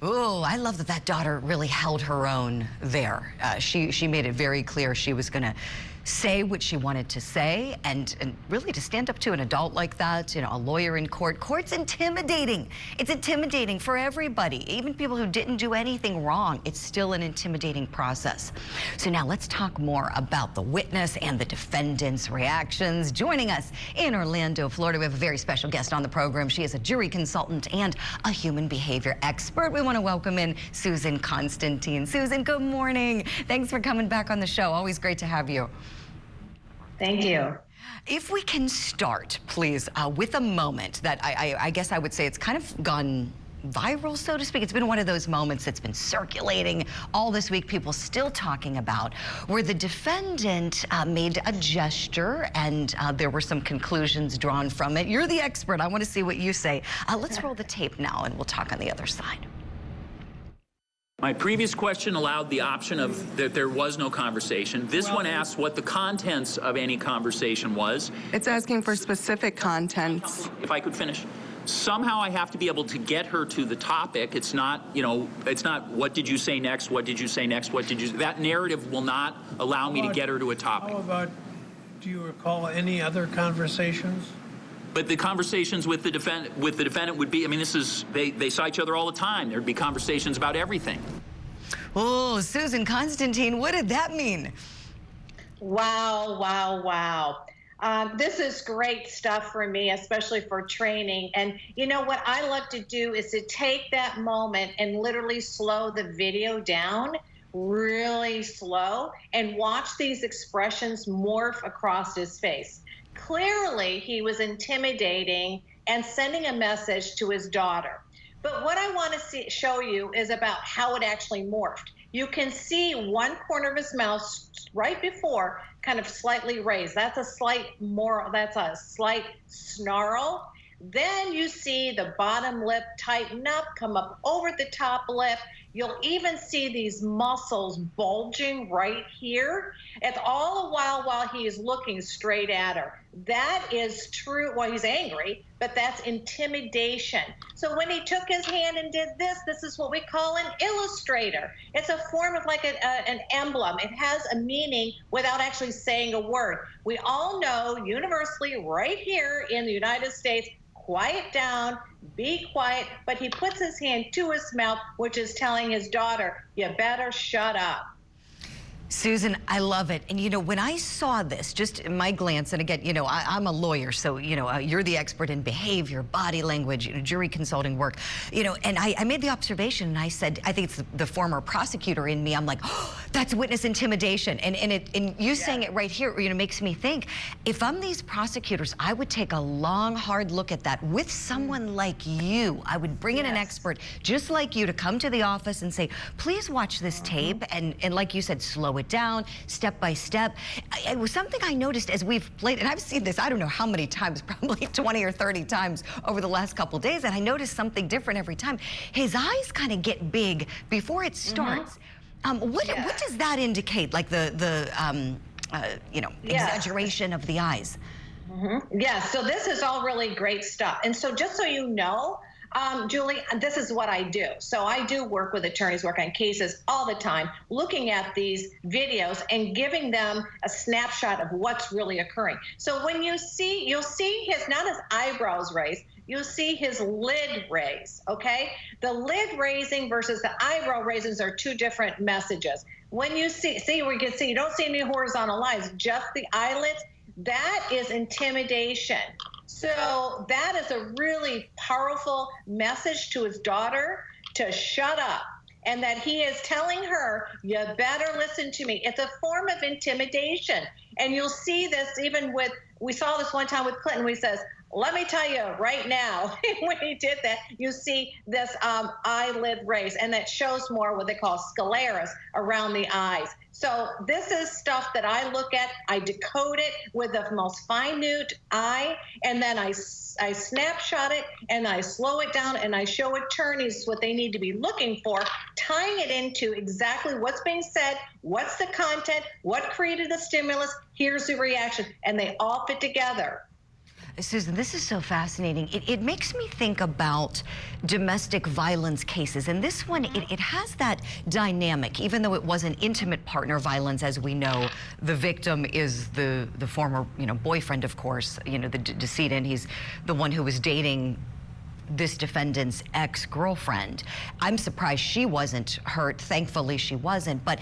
Oh, I love that that daughter really held her own there. She made it very clear she was going to say what she wanted to say, and really to stand up to an adult like that, a lawyer in court. Court's intimidating. It's intimidating for everybody, even people who didn't do anything wrong. It's still an intimidating process. So now let's talk more about the witness and the defendant's reactions. Joining us in Orlando, Florida, we have a very special guest on the program. She is a jury consultant and a human behavior expert. We want to welcome in Susan Constantine. Susan, good morning. Thanks for coming back on the show. Always great to have you. Thank you. If we can start, please, with a moment that I guess I would say it's kind of gone viral, so to speak. It's been one of those moments that's been circulating all this week, people still talking about, where the defendant made a gesture and there were some conclusions drawn from it. You're the expert. I want to see what you say. Let's roll the tape now and we'll talk on the other side. My previous question allowed the option of that there was no conversation. This one asks what the contents of any conversation was. It's asking for specific contents. If I could finish. Somehow I have to be able to get her to the topic. It's not, it's not what did you say next, what did you say next, what did you... That narrative will not allow me to get her to a topic. How about, do you recall any other conversations? But the conversations with the defendant would be, I mean, this is, they saw each other all the time. There'd be conversations about everything. Oh, Susan Constantine, what did that mean? Wow, wow, wow. This is great stuff for me, especially for training. And you know what I love to do is to take that moment and literally slow the video down really slow and watch these expressions morph across his face. Clearly, he was intimidating and sending a message to his daughter. But what I want to show you is about how it actually morphed. You can see one corner of his mouth right before kind of slightly raised. That's a slight snarl. Then you see the bottom lip tighten up, come up over the top lip. You'll even see these muscles bulging right here. It's all the while he is looking straight at her. That is true. Well, he's angry, but that's intimidation. So when he took his hand and did this, this is what we call an illustrator. It's a form of like an emblem. It has a meaning without actually saying a word. We all know universally right here in the United States, quiet down, be quiet, but he puts his hand to his mouth, which is telling his daughter, you better shut up. Susan, I love it. And when I saw this, just in my glance, and again, I'm a lawyer, so, you're the expert in behavior, body language, jury consulting work, and I made the observation and I said, I think it's the former prosecutor in me. I'm like, oh, that's witness intimidation. And you saying it right here, makes me think, if I'm these prosecutors, I would take a long, hard look at that with someone like you. I would bring in an expert just like you to come to the office and say, please watch this tape. And like you said, slow it down, step by step. It was something I noticed as we've played, and I've seen this, I don't know how many times, probably 20 or 30 times over the last couple days, and I noticed something different every time. His eyes kind of get big before it starts. What does that indicate? Like the exaggeration of the eyes? Yeah, so this is all really great stuff. And so just so you know, Julie, this is what I do. So I do work with attorneys, work on cases all the time, looking at these videos and giving them a snapshot of what's really occurring. So when you'll see not his eyebrows raised, you'll see his lid raise, okay? The lid raising versus the eyebrow raisings are two different messages. When you see where you can see, you don't see any horizontal lines, just the eyelids, that is intimidation. So that is a really powerful message to his daughter to shut up, and that he is telling her, you better listen to me. It's a form of intimidation. And you'll see this even with, we saw this one time with Clinton, where he says, let me tell you right now, when he did that, you see this eyelid raise, and that shows more what they call scleras around the eyes. So this is stuff that I look at, I decode it with the most minute eye, and then I snapshot it, and I slow it down, and I show attorneys what they need to be looking for, tying it into exactly what's being said, what's the content, what created the stimulus, here's the reaction, and they all fit together. Susan, this is so fascinating. It makes me think about domestic violence cases. And this one, it has that dynamic, even though it wasn't intimate partner violence, as we know, the victim is the former, boyfriend, of course, the decedent. He's the one who was dating this defendant's ex-girlfriend. I'm surprised she wasn't hurt. Thankfully, she wasn't. But,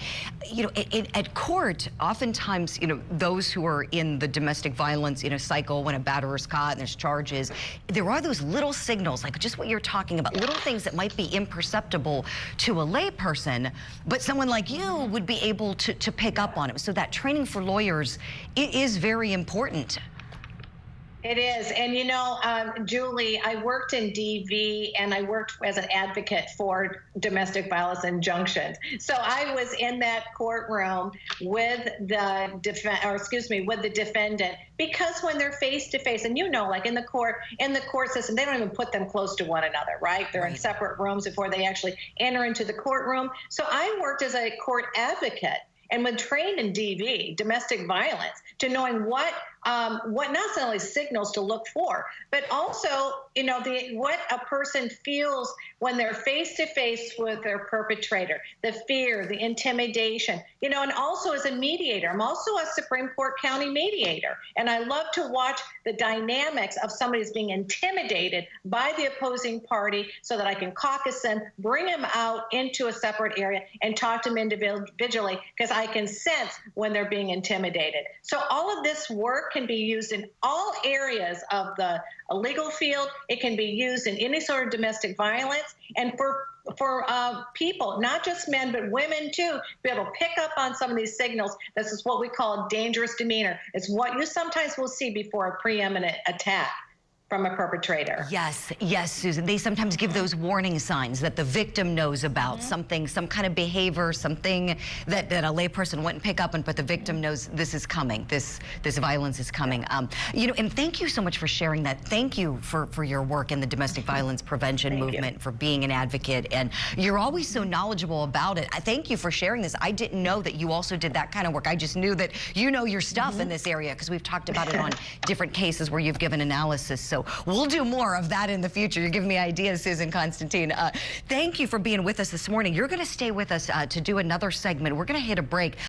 at court, oftentimes, those who are in the domestic violence, cycle, when a batterer is caught and there's charges, there are those little signals, like just what you're talking about, little things that might be imperceptible to a layperson, but someone like you would be able to pick up on it. So that training for lawyers, it is very important. It is. And, Julie, I worked in DV and I worked as an advocate for domestic violence injunctions. So I was in that courtroom with the defendant, because when they're face to face, and like in the court system, they don't even put them close to one another, right? They're in separate rooms before they actually enter into the courtroom. So I worked as a court advocate and when trained in DV, domestic violence, to knowing what not only signals to look for, but also, what a person feels when they're face to face with their perpetrator, the fear, the intimidation, and also as a mediator. I'm also a Supreme Court county mediator, and I love to watch the dynamics of somebody who's being intimidated by the opposing party so that I can caucus them, bring them out into a separate area and talk to them individually, because I can sense when they're being intimidated. So all of this work can be used in all areas of the legal field. It can be used in any sort of domestic violence, and for people, not just men, but women too, be able to pick up on some of these signals. This is what we call dangerous demeanor. It's what you sometimes will see before a preeminent attack from a perpetrator. Yes, Susan. They sometimes give those warning signs that the victim knows about, some kind of behavior, something that a layperson wouldn't pick up on, but the victim knows this is coming, this violence is coming. And thank you so much for sharing that. Thank you for your work in the domestic violence prevention movement, for being an advocate, and you're always so knowledgeable about it. I thank you for sharing this. I didn't know that you also did that kind of work. I just knew that you know your stuff in this area, because we've talked about it on different cases where you've given analysis. So we'll do more of that in the future. You're giving me ideas, Susan Constantine. Thank you for being with us this morning. You're going to stay with us to do another segment. We're going to hit a break.